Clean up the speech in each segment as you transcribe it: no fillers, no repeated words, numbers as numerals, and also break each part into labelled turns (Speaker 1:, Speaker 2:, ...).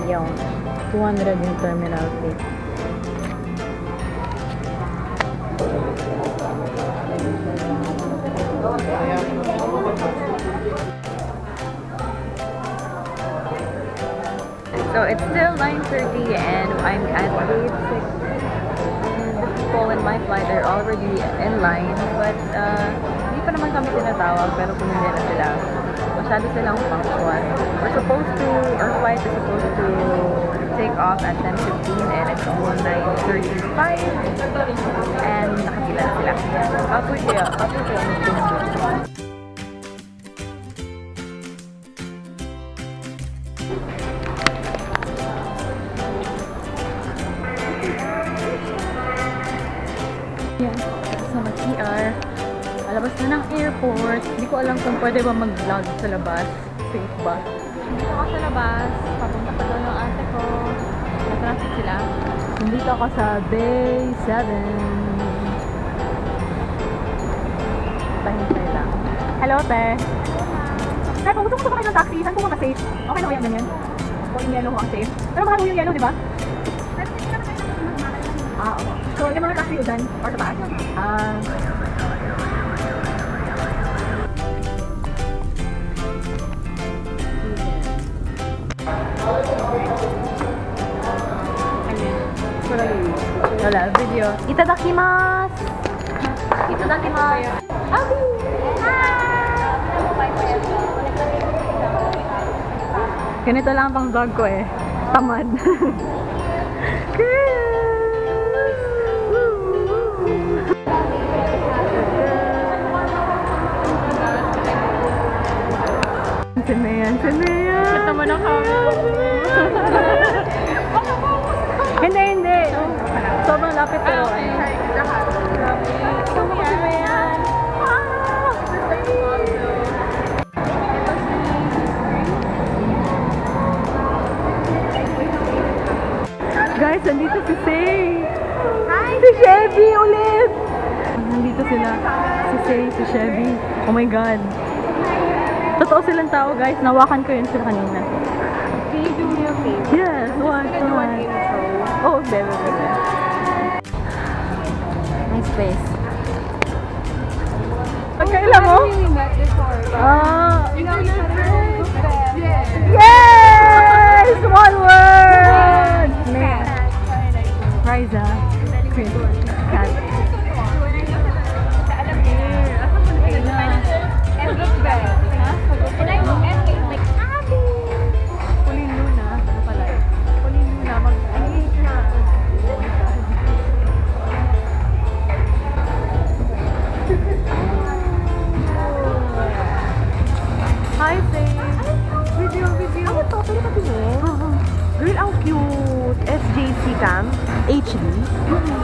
Speaker 1: Yung 200 yung terminal fee. So it's still 9:30 and I'm at gate 6. The people in my flight are already in line, but hindi pa naman kami tinatawag, pero pumili na sila. Masyado silang punctual. Our flight is supposed to take off at 10:15 and it's almost 9:35 and nakapila na sila. Apoy kaya yan, sa mag-CR. Alabas na ng airport. Hindi ko alam kung pwede ba mag-vlog sa labas. Safe ba? Dito ako sa labas. Papunta pa doon yung ate ko. Na-traffic sila. Nandito ako sa Bay 7. Tahintay lang. Hello, te. Te, kung gusto ko sakay ng taxi, saan ko maka-safe? Okay na kaya ganyan? O yung yellow ko ang safe? Pero mahal mo yung yellow, di ba? Ah, oo. So, yung mga taxi yun dyan? Or sa taas? Wala, video. Itadakimasu! Itadakimasu! Abi! Ganito lang pang vlog ko eh. Tamad. Si Mayan! Ba't naman ang Hindi. Sobrang lapit pero Sama ko si Mayan. Guys, nandito si Say. Hi! Si Chevy ulit! Nandito sila. Si Say, si Chevy. Oh my God. Totoo silang tao, guys. Nawakan ko yun sila kanina.
Speaker 2: Can you do me a favor?
Speaker 1: Yes, what? Oh, bebe. Nice place. Pagkaila mo?
Speaker 2: We met before.
Speaker 1: Ah!
Speaker 2: You know each other? Yes.
Speaker 1: Yes! One word! Man. Riza. Chris. Kat. Hi, Faye. Video. Ano to? Pwede ba tingin? Girl, ang cute. SJC cam. HD.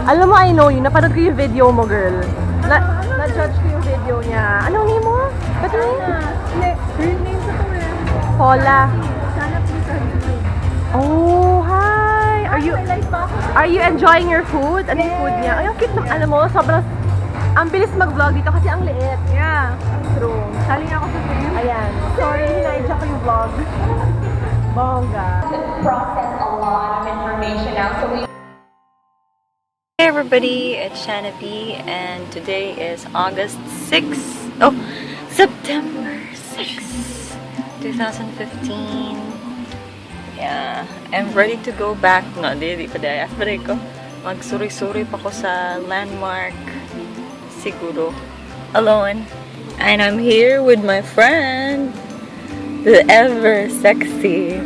Speaker 1: Alam mo, I know you. Napanood ko yung video mo, girl. Na-judge ko yung video niya. Anong name mo? Ba't name?
Speaker 2: Real name sa to eh.
Speaker 1: Paula.
Speaker 2: Sana please
Speaker 1: Oh, hi. Are you enjoying your food? Ano yung food niya? Ay, ang cute na. Alam mo, sobrang ang bilis mag-vlog dito kasi ang liit.
Speaker 2: Yeah.
Speaker 1: True.
Speaker 2: Sali nga ako sa film.
Speaker 1: Ayan. Sorry, hinaidya ko yung vlog. Bongga.
Speaker 3: Process a lot of information out. So we
Speaker 4: Hey everybody, it's Shanna B and today is August 6th. Oh, September 6th, 2015. Yeah, I'm ready to go back. No, di pa dahil. Asbare ko. Magsuri-suri pa ko sa landmark. Siguro. Alone. And I'm here with my friend, the ever sexy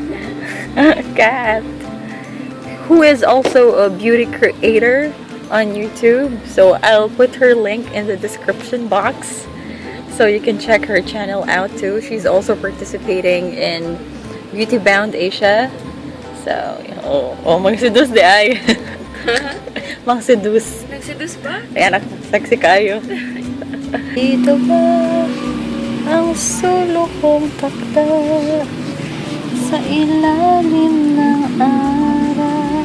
Speaker 4: Kat, who is also a beauty creator on YouTube. So I'll put her link in the description box so you can check her channel out too. She's also participating in Beauty Bound Asia. So, magsidus di ay. Magsidus.
Speaker 2: Nagsidus ba?
Speaker 4: Ayan, sexy kayo. Dito ba ang sulok kong takda sa ilalim ng araw?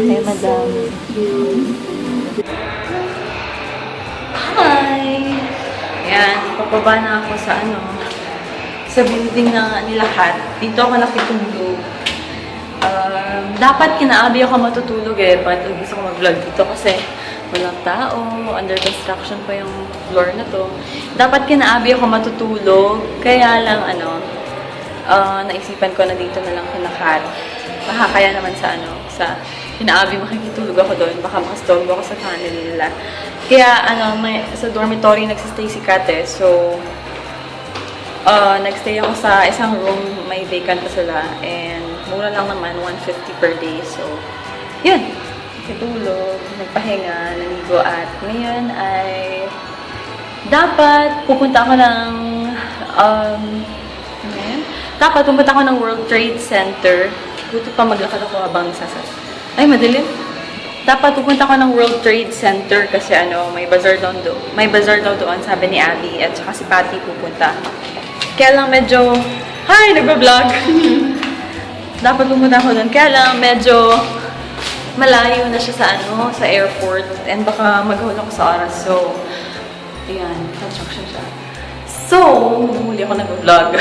Speaker 4: Kay Madam. Hi! Ayan, papaba na ako sa sa building na nilahat. Dito ako nakitulog. Dapat kinaabi ako matutulog but gusto ko mag-vlog dito kasi walang tao, under construction pa yung floor na to. Dapat kinaabi ako matutulog, kaya lang naisipan ko na dito na lang kinakat. Baka kaya naman sa kinaabi makikitulog ako doon, baka makastog ako sa family nila. Kaya sa dormitory nagsistay si Kate, so nagstay ako sa isang room, may vacant pa sila, and mura lang naman, 150 per day. So, yun. Natulog, nagpahinga, naligo, at ngayon ay dapat pupunta ako ng World Trade Center. Buti pa maglakad ako habang ay, madilim. Dapat pupunta ako ng World Trade Center kasi may bazaar daw doon, sabi ni Abby, at saka si Patty pupunta. Kaya lang medyo, hi, nagbablog! Dapat pumunta ako doon, kaya lang medyo malayo na siya sa airport, and baka maghuli ako sa oras. So, ayan, construction siya. So, huli ako nag-vlog.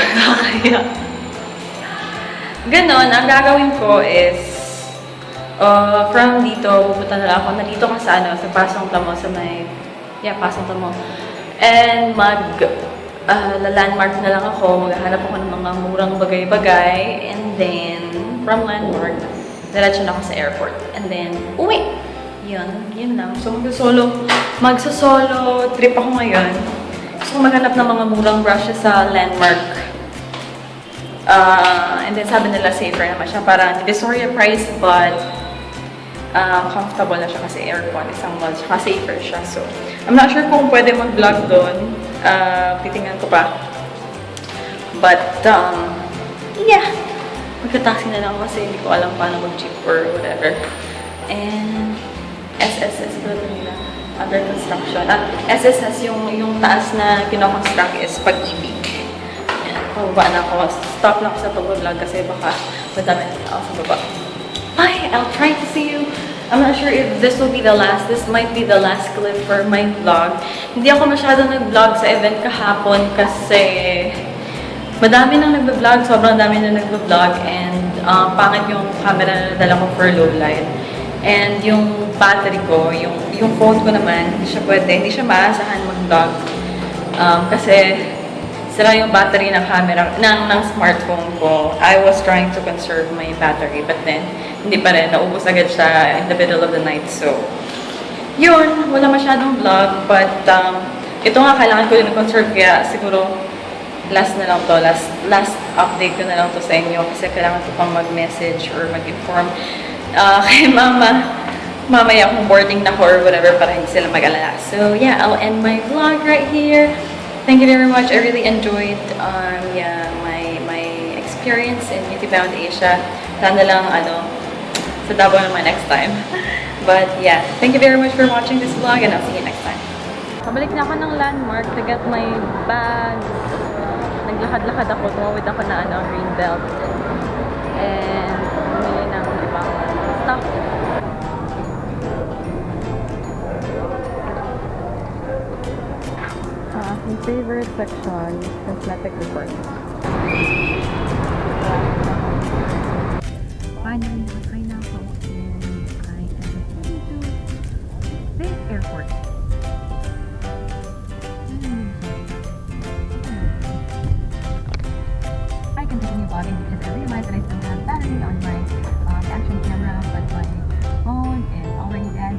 Speaker 4: Kaya, ganon, ang gagawin ko is, from dito, pupunta na lang ako. Nandito ka sa Pasong Tamo, Pasong Tamo. And landmark na lang ako. Maghahanap ako ng mga murang bagay-bagay. And then, from landmark, diretso na ako sa airport. And then, uwi! Yun lang. So, magsusolo trip ako ngayon. So, maghanap ng mga murang brushes sa landmark. And then, sabi nila safer naman siya. Parang Divisoria price, but comfortable na siya kasi aircon, isang mall, saka safer siya. So, I'm not sure kung pwede mag-vlog doon. Titingnan ko pa. But, yeah. Magka-taxi na lang kasi hindi ko alam paano mag-jeep or whatever. And SSS pala nila, under construction. SSS yung taas na kinoconstruct is Pag-ibig. Ayan, pababa na ako. Stop lang ako sa pag-vlog kasi baka madami ako sa baba. Bye! I'll try to see you. I'm not sure if this will be the last. This might be the last clip for my vlog. Hindi ako masyadong nag-vlog sa event kahapon kasi madami nang nagbe-vlog, sobrang dami nang nagbe-vlog, and pangit yung camera na nadala ko for low light. And yung battery ko, yung phone ko naman, hindi siya maasahan mag-vlog. Kasi sira yung battery ng camera, ng smartphone ko. I was trying to conserve my battery, but then, hindi pa rin, naubos agad siya in the middle of the night. So, yun, wala masyadong vlog, but ito nga, kailangan ko din conserve, kaya siguro, last na lang to, last update ko na lang to sa inyo kasi kailangan ko pang mag-message or mag-inform kay mamaya kung boarding na ko or whatever para hindi sila mag-alala. So yeah, I'll end my vlog right here. Thank you very much. I really enjoyed my experience in Beauty Bound Asia. Sana lang sa Davao naman next time. But yeah, thank you very much for watching this vlog, and I'll see you next time.
Speaker 1: Pabalik na ako ng landmark to get my bags. Naglakad-lakad ako, tumawid ako na green belt. And bumili ng ibang stuff. Aking favorite section, cosmetic department. Finally, nakasay na ako. And I am heading to Space Airport. I continue vlogging because I realized that I still have battery on my action camera, but my phone is already dead.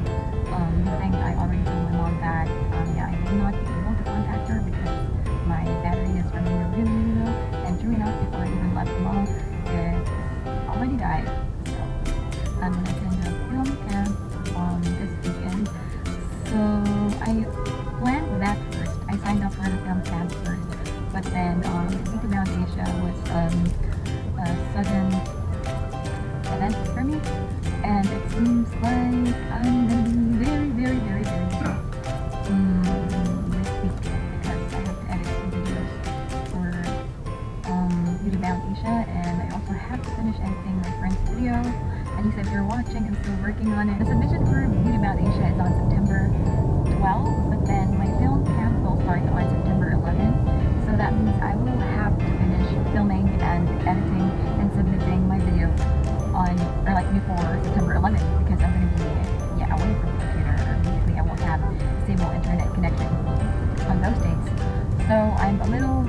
Speaker 1: Good thing I already told my mom that I may not be able to contact her because my battery is running really low, and sure enough, it's already watching my friend's video, and he said, if you're watching, I'm still working on it. The submission for Beauty About Asia is on September 12, but then my film camp will start on September 11. So that means I will have to finish filming and editing and submitting my video on, or like before September 11, because I'm going to be away from the computer. Basically, I won't have stable internet connection on those days. So I'm a little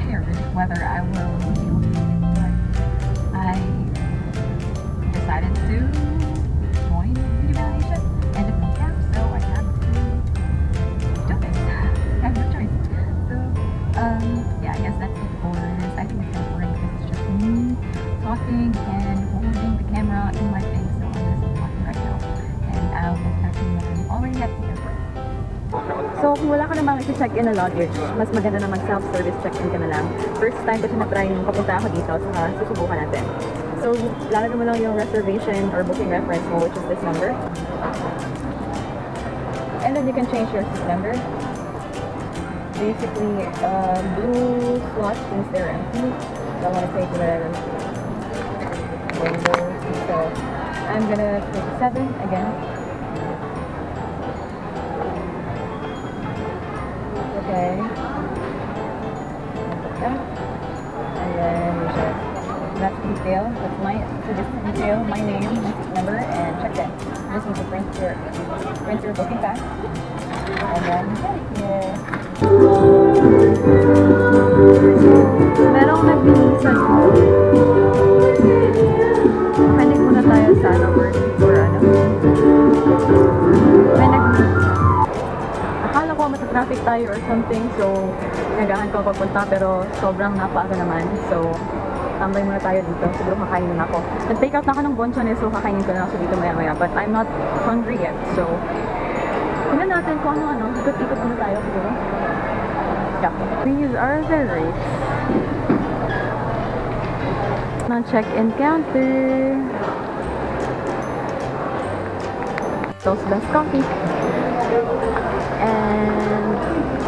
Speaker 1: scared whether I will be able to do it, but I decided to join Beauty About Asia and the film camp, so I have to do it. I have no choice. So, yeah, I guess that's it for this. I think it's kind of boring because it's just me talking and holding the camera in my face, so I'm just talking right now. And I'll get back to you when I'm already at the airport. So, kung wala ka namang isi-check in na luggage, mas maganda na mag-self-service check-in ka na lang. First time ko sinatry yung papunta ako dito, saka susubukan natin. So, lalagyan mo lang yung reservation or booking reference mo, which is this number. And then you can change your seat number. Basically, blue slot since they're empty. So, I want to take whatever window. So, I'm gonna take 7 again. Okay. And then we check. That's detail. That's my, so this is detail, my name, my seat number, and check in. Just need to print your booking pass. And then, yeah. Merong nagbinisan ko. Panik muna tayo sa word for may akala ko matatraffic tayo or something, so inagahan ko papunta, pero sobrang napaaga naman. So, tambay muna tayo dito. Siguro kakainin na ako. Nag-take out na ako ng bonchon so kakainin ko na ako dito maya-maya. But I'm not hungry yet, so tingnan natin kung ano-ano. Ikot-ikot muna tayo siguro. Yeah. These are the rates. Non-check-in counter. Toast Best Coffee. And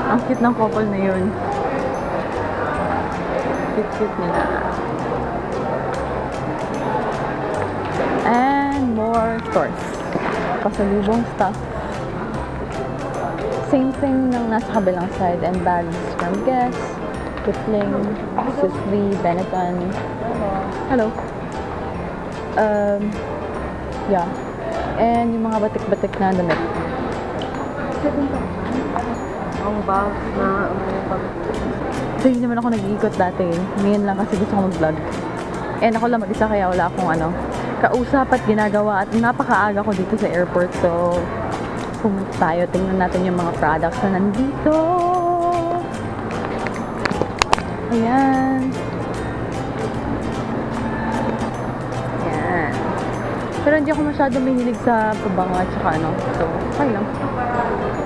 Speaker 1: ang cute ng couple na yun. Cute nila. And more stores. Pasalubong stuff. Same thing ng nasa kabilang side. And bags from Guess, Kipling, Sisley, Benetton. Hello. Yeah. And yung mga batik-batik na damit. Ang bags na so, hindi naman ako nag-iikot dati. Ngayon lang kasi gusto ko mag-vlog. And ako lang mag-isa kaya wala akong kausap at ginagawa. At napakaaga ko dito sa airport. So, pumunta tayo. Tingnan natin yung mga products na nandito. Ayan. Ayan. Pero hindi ako masyado mahilig sa pabango at saka So, okay lang.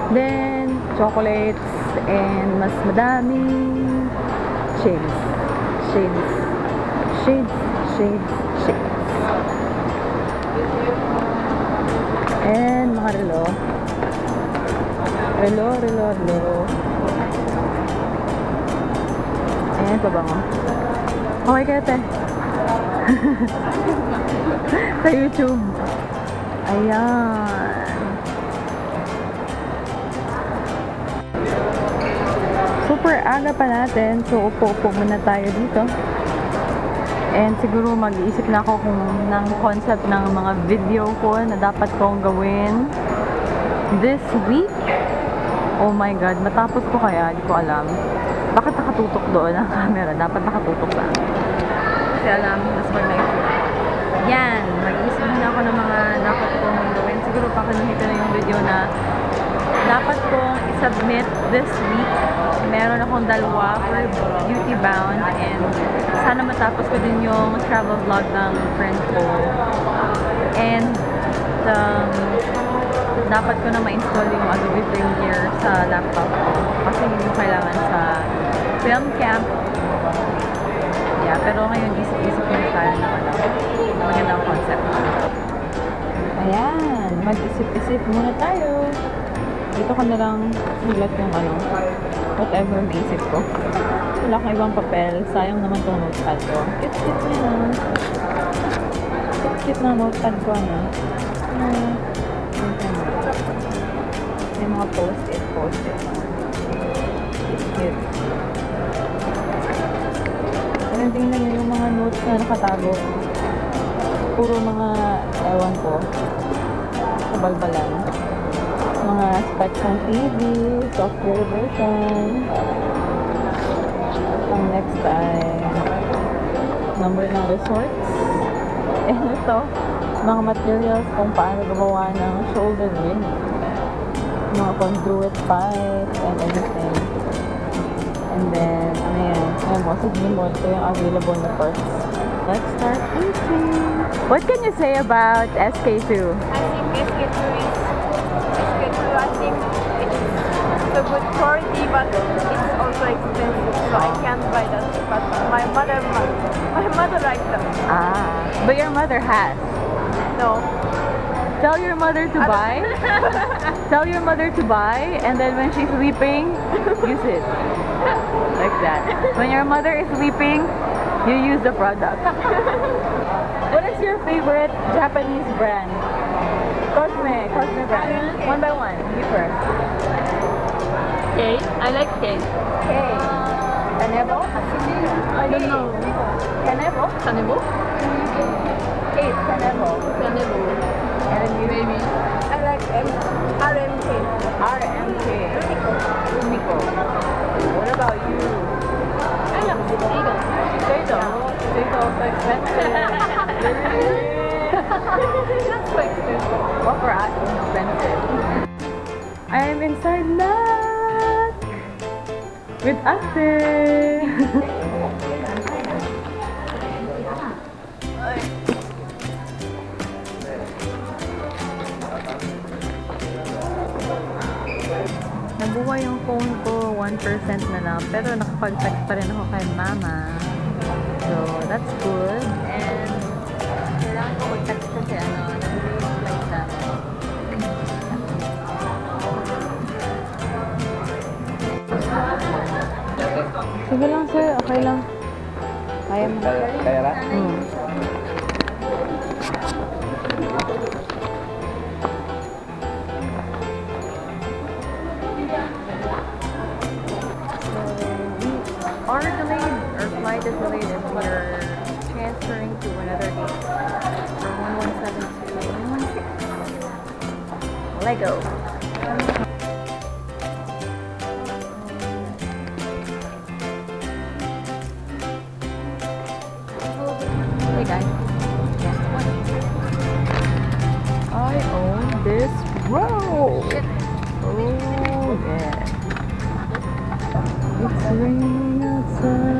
Speaker 1: Then, chocolates and mas madaming shades. And mga relo. And pabango. Okay kaya te. Sa YouTube. Ayan. Super aga pa natin. So, upo-upo muna tayo dito. And siguro mag-iisip na ako ng concept ng mga video ko na dapat kong gawin this week. Oh my God, matapos ko kaya? Di ko alam. Bakit nakatutok doon ang camera? Dapat nakatutok lang. Kasi alam, mas mag-naisip. Yan, mag-iisip na ako ng mga dapat kong gawin. Siguro pakinuhin ko na yung video na dapat kong i-submit this week. Meron akong dalawa for Beauty Bound and sana matapos ko din yung travel vlog ng friend ko. And dapat ko na ma-install yung Adobe Premiere sa laptop ko kasi yun yung kailangan sa film camp. Yeah, pero ngayon isip-isip ko na tayo ng magandang concept. Ayan, mag-isip-isip muna tayo. Dito ko na lang sulat yung whatever may isip ko. wala kang ibang papel. Sayang naman tong notepad ko. Cute-cute na yun. Cute na notepad ko, ano. May mga post-it. Cute. Ayun, tingnan nyo yung mga notes na nakatago. Puro mga, ewan ko, kabalbalan. Mga specs ng TV, software version. Ang next ay number ng resorts. And ito, mga materials kung paano gumawa ng shoulder ring. Mga conduit pipe and everything. And then, ano yan? Ayan mo, sige mo, ito yung available na parts. Let's start eating! What can you say about SK2?
Speaker 2: I think SK2 is I think it's a good quality, but it's also expensive, so I can't buy that. But my mother likes that.
Speaker 1: Ah, but your mother has.
Speaker 2: No.
Speaker 1: Tell your mother to buy. Tell your mother to buy, and then when she's sleeping, use it. Like that. When your mother is sleeping, you use the product. What is your favorite Japanese brand? Cosme brand. One by one. You first.
Speaker 2: K. I like K.
Speaker 1: Okay. Kanebo?
Speaker 2: I don't know.
Speaker 1: Kanebo?
Speaker 2: Kanebo?
Speaker 1: Eight. Kanebo.
Speaker 2: Kanebo.
Speaker 1: And then you
Speaker 2: Maybe. I like RMK.
Speaker 1: RMK. Rumiko. What about you?
Speaker 2: I like Eagle.
Speaker 1: Potato. Potato also expensive.
Speaker 2: That's so expensive.
Speaker 1: Well, for us, it's expensive. I am inside Mac with Ate. Nabuhay yung phone ko, 1% na lang. Pero nakapag-text pa rin ako kay Mama. So, that's good. And, kailangan ko mag-text kasi nag-delay yung flight namin. Sige lang, sir. Okay lang. Kaya mo.
Speaker 5: Kaya ba?
Speaker 1: Are delayed, our flight is delayed and we're transferring to another gate from 117 to 116. Lego. Hey guys, guess what? I own this robe. Oh yeah. It's raining outside.